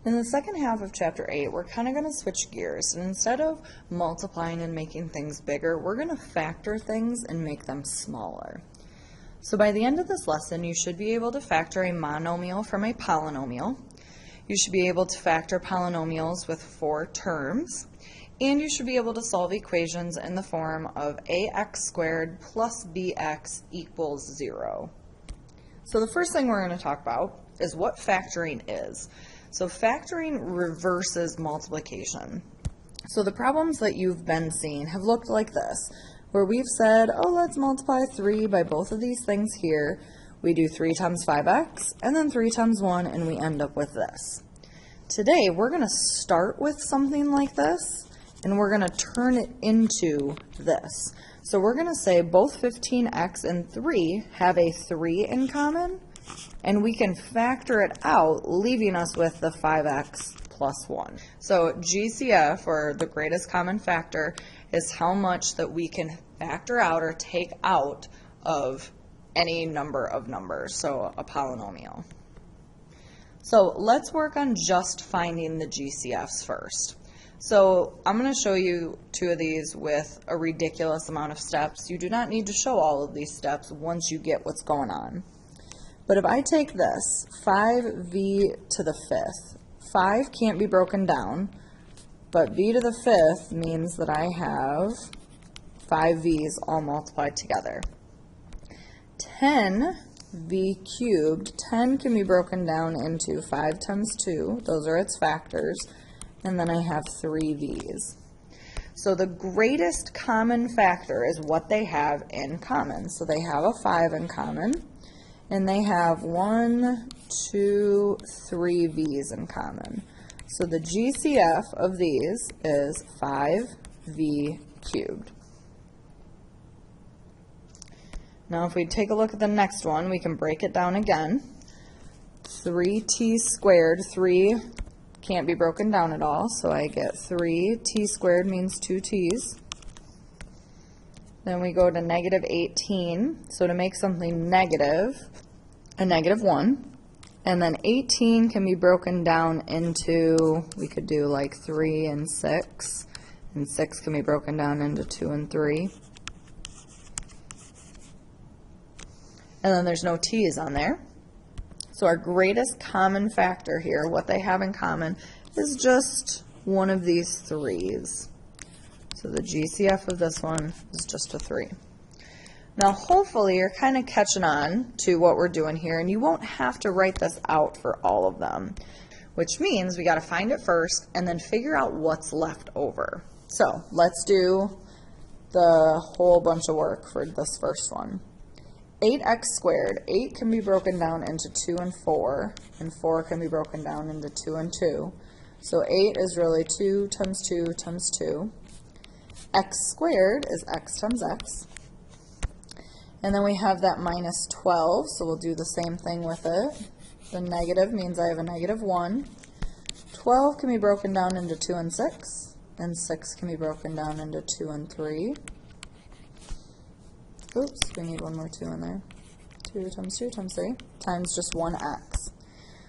In the second half of Chapter 8, we're kind of going to switch gears, and instead of multiplying and making things bigger, we're going to factor things and make them smaller. So by the end of this lesson, you should be able to factor a monomial from a polynomial. You should be able to factor polynomials with 4 terms, and you should be able to solve equations in the form of ax squared plus bx equals 0. So the first thing we're going to talk about is what factoring is. So factoring reverses multiplication. So the problems that you've been seeing have looked like this, where we've said, oh, let's multiply 3 by both of these things here. We do 3 times 5x, and then 3 times 1, and we end up with this. Today, we're going to start with something like this, and we're going to turn it into this. So we're going to say both 15x and 3 have a 3 in common, and we can factor it out, leaving us with the 5x plus 1. So GCF, or the greatest common factor, is how much that we can factor out or take out of any number of numbers, so a polynomial. So let's work on just finding the GCFs first. So I'm going to show you 2 of these with a ridiculous amount of steps. You do not need to show all of these steps once you get what's going on. But if I take this, 5v to the 5th, 5 can't be broken down, but v to the 5th means that I have 5 v's all multiplied together. 10v cubed, 10 can be broken down into 5 times 2, those are its factors, and then I have 3 v's. So the greatest common factor is what they have in common. So they have a 5 in common, and they have 1, 2, 3 v's in common. So the GCF of these is 5v cubed. Now if we take a look at the next one, we can break it down again. 3t squared, 3 can't be broken down at all, so I get 3t squared means 2 t's. Then we go to negative 18, so to make something negative, a negative 1. And then 18 can be broken down into, we could do like 3 and 6 can be broken down into 2 and 3. And then there's no t's on there. So our greatest common factor here, what they have in common, is just one of these 3's. So the GCF of this one is just a 3. Now hopefully you're kind of catching on to what we're doing here, and you won't have to write this out for all of them, which means we got to find it first and then figure out what's left over. So let's do the whole bunch of work for this first one. 8x squared, 8 can be broken down into 2 and 4 can be broken down into 2 and 2. So 8 is really 2 times 2 times 2. X squared is x times x. And then we have that minus 12, so we'll do the same thing with it. The negative means I have a negative 1. 12 can be broken down into 2 and 6, and 6 can be broken down into 2 and 3. Oops, we need one more 2 in there. 2 times 3 times just 1x.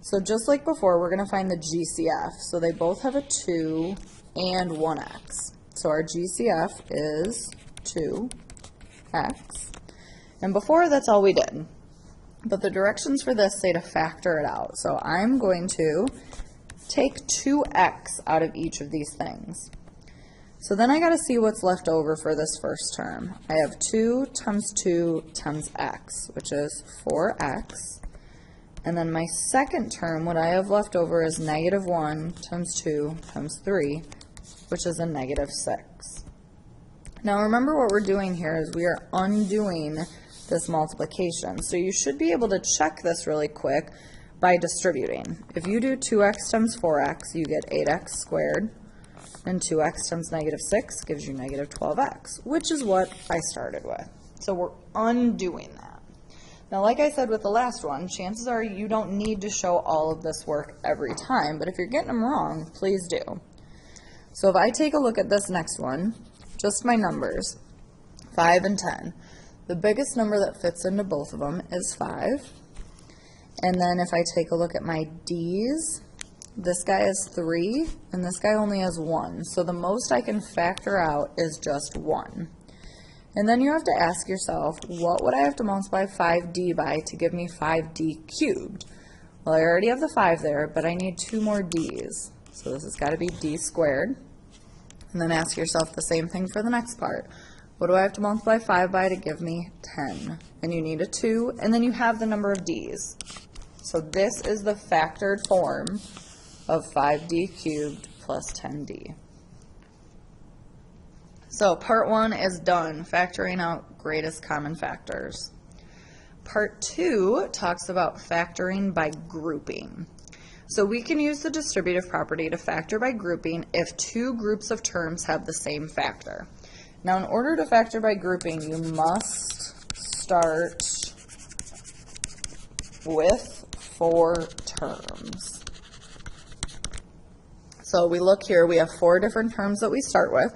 So just like before, we're going to find the GCF. So they both have a 2 and 1x. So our GCF is 2x. And before, that's all we did. But the directions for this say to factor it out. So I'm going to take 2x out of each of these things. So then I got to see what's left over for this first term. I have 2 times 2 times x, which is 4x. And then my second term, what I have left over is negative 1 times 2 times 3, which is a negative 6. Now remember what we're doing here is we are undoing this multiplication. So you should be able to check this really quick by distributing. If you do 2x times 4x, you get 8x squared. And 2x times negative 6 gives you negative 12x, which is what I started with. So we're undoing that. Now, like I said with the last one, chances are you don't need to show all of this work every time, but if you're getting them wrong, please do. So if I take a look at this next one, just my numbers, 5 and 10. The biggest number that fits into both of them is 5. And then if I take a look at my D's, this guy has 3, and this guy only has 1. So the most I can factor out is just 1. And then you have to ask yourself, what would I have to multiply 5d by to give me 5d cubed? Well, I already have the 5 there, but I need 2 more d's. So this has got to be d squared. And then ask yourself the same thing for the next part. What do I have to multiply 5 by to give me 10? And you need a 2, and then you have the number of d's. So this is the factored form of 5d cubed plus 10d. So part 1 is done, factoring out greatest common factors. Part 2 talks about factoring by grouping. So we can use the distributive property to factor by grouping if 2 groups of terms have the same factor. Now, in order to factor by grouping, you must start with 4 terms. So we look here, we have 4 different terms that we start with,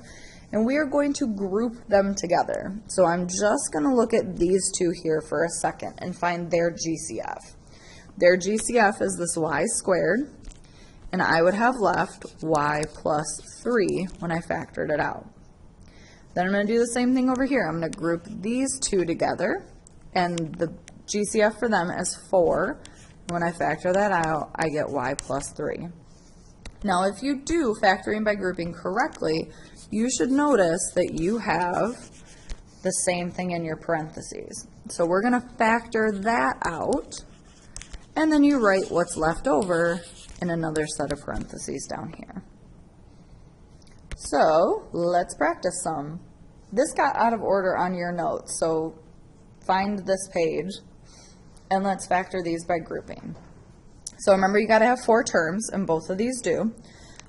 and we are going to group them together. So I'm just going to look at these 2 here for a second and find their GCF. Their GCF is this y squared, and I would have left y plus 3 when I factored it out. Then I'm going to do the same thing over here. I'm going to group these 2 together, and the GCF for them is 4. When I factor that out, I get y plus 3. Now, if you do factoring by grouping correctly, you should notice that you have the same thing in your parentheses. So we're going to factor that out, and then you write what's left over in another set of parentheses down here. So let's practice some. This got out of order on your notes, so find this page and let's factor these by grouping. So remember, you got to have 4 terms, and both of these do.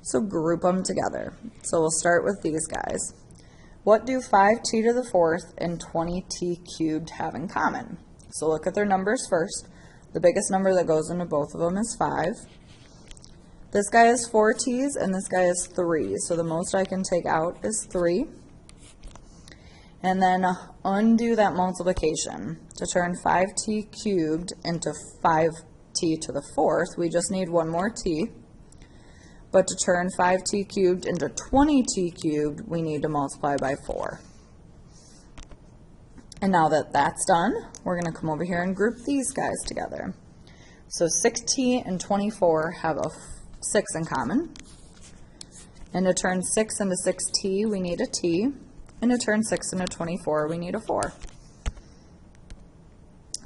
So group them together. So we'll start with these guys. What do 5t to the 4th and 20t cubed have in common? So look at their numbers first. The biggest number that goes into both of them is 5. This guy has 4 t's and this guy has 3. So the most I can take out is 3. And then undo that multiplication. To turn 5t cubed into 5t to the 4th, we just need 1 more t. But to turn 5t cubed into 20t cubed, we need to multiply by 4. And now that that's done, we're going to come over here and group these guys together. So 6t and 24 have a 6 in common. And to turn 6 into 6t, we need a t. And to turn 6 into 24, we need a 4.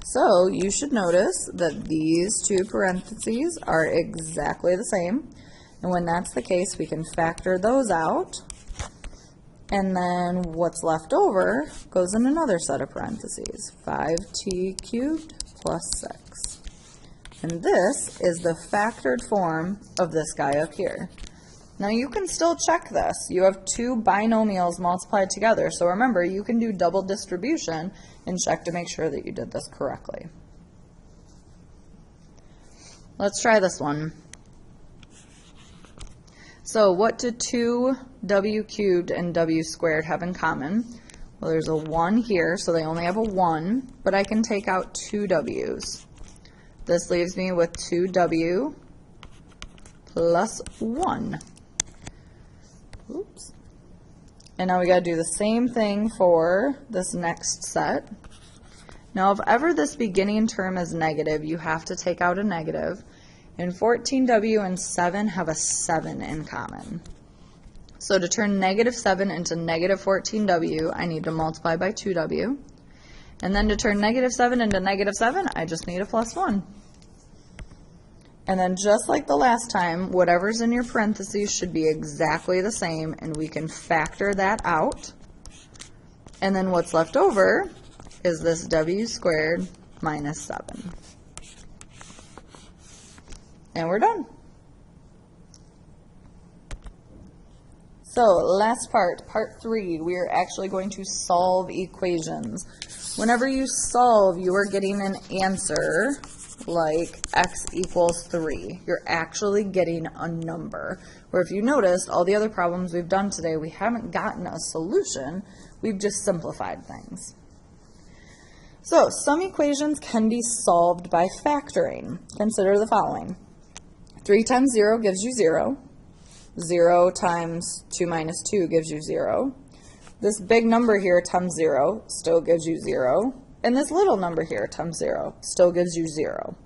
So you should notice that these 2 parentheses are exactly the same. And when that's the case, we can factor those out. And then what's left over goes in another set of parentheses, 5t cubed plus 6. And this is the factored form of this guy up here. Now you can still check this. You have 2 binomials multiplied together. So remember, you can do double distribution and check to make sure that you did this correctly. Let's try this one. So what do 2w cubed and w squared have in common? Well, there's a 1 here, so they only have a 1, but I can take out 2 w's. This leaves me with 2w plus 1. Oops. And now we got to do the same thing for this next set. Now, if ever this beginning term is negative, you have to take out a negative. And 14w and 7 have a 7 in common. So to turn negative 7 into negative 14w, I need to multiply by 2w. And then to turn negative 7 into negative 7, I just need a plus 1. And then just like the last time, whatever's in your parentheses should be exactly the same, and we can factor that out. And then what's left over is this w squared minus 7. And we're done. So last part, part 3, we are actually going to solve equations. Whenever you solve, you are getting an answer like x equals 3. You're actually getting a number. Where if you noticed, all the other problems we've done today, we haven't gotten a solution, we've just simplified things. So some equations can be solved by factoring. Consider the following. 3 times 0 gives you 0. 0 times 2 minus 2 gives you 0. This big number here times 0 still gives you 0. And this little number here times 0 still gives you 0.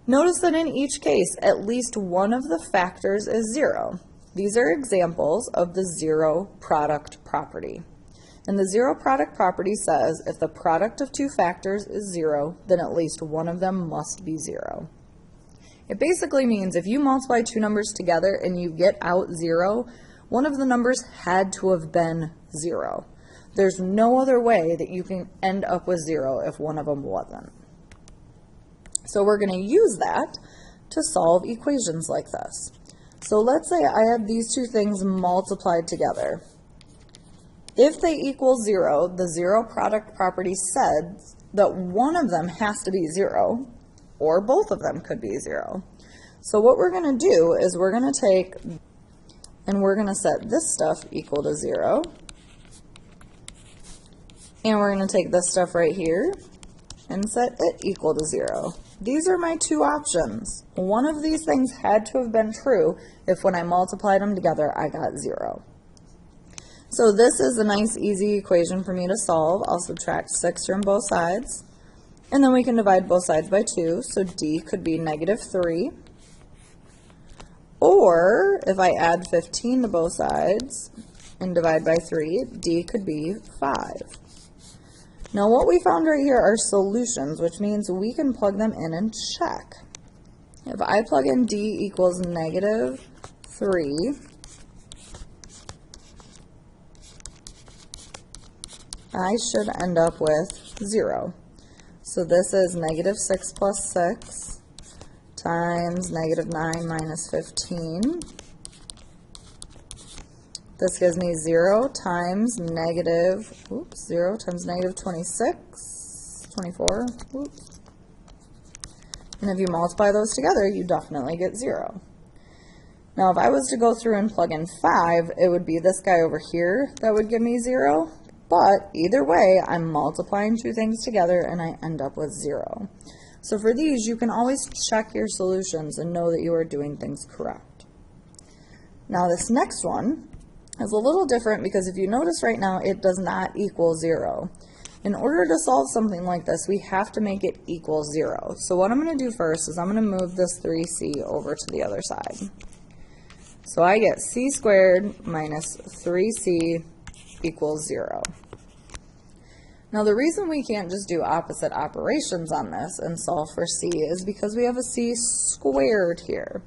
Notice that in each case, at least one of the factors is 0. These are examples of the zero product property. And the zero product property says if the product of two factors is 0, then at least one of them must be 0. It basically means if you multiply two numbers together and you get out 0, one of the numbers had to have been 0. There's no other way that you can end up with 0 if one of them wasn't. So we're going to use that to solve equations like this. So let's say I have these two things multiplied together. If they equal 0, the zero product property says that one of them has to be 0, or both of them could be 0. So what we're going to do is we're going to take, and we're going to set this stuff equal to 0. And we're going to take this stuff right here and set it equal to 0. These are my two options. One of these things had to have been true if when I multiplied them together I got 0. So this is a nice easy equation for me to solve. I'll subtract 6 from both sides. And then we can divide both sides by 2. So d could be -3. Or if I add 15 to both sides and divide by 3, d could be 5. Now what we found right here are solutions, which means we can plug them in and check. If I plug in d equals -3, I should end up with 0. So this is -6 plus 6 times -9 minus 15. This gives me 0 times -26, 24, oops. And if you multiply those together, you definitely get 0. Now if I was to go through and plug in 5, it would be this guy over here that would give me 0. But either way, I'm multiplying two things together and I end up with 0. So for these, you can always check your solutions and know that you are doing things correct. Now this next one is a little different because if you notice right now, it does not equal 0. In order to solve something like this, we have to make it equal 0. So what I'm going to do first is I'm going to move this 3c over to the other side. So I get c squared minus 3c equals 0. Now the reason we can't just do opposite operations on this and solve for c is because we have a c squared here.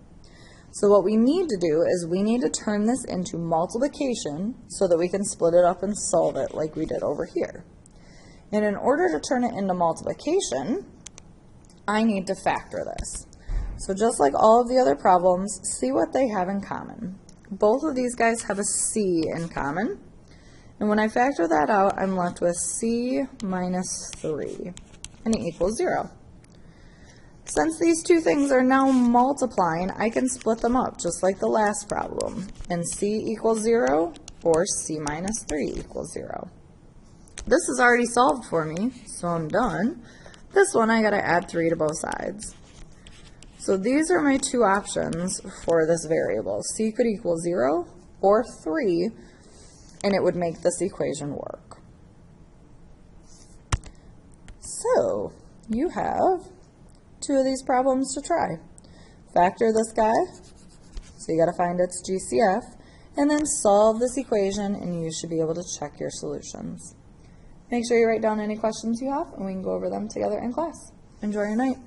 So what we need to do is we need to turn this into multiplication so that we can split it up and solve it like we did over here. And in order to turn it into multiplication, I need to factor this. So just like all of the other problems, see what they have in common. Both of these guys have a c in common. And when I factor that out, I'm left with c minus 3, and it equals 0. Since these two things are now multiplying, I can split them up just like the last problem. And c equals 0 or c minus 3 equals 0. This is already solved for me, so I'm done. This one I gotta add 3 to both sides. So these are my two options for this variable. C could equal 0 or 3, and it would make this equation work. So you have two of these problems to try. Factor this guy, so you got to find its GCF, and then solve this equation, and you should be able to check your solutions. Make sure you write down any questions you have, and we can go over them together in class. Enjoy your night.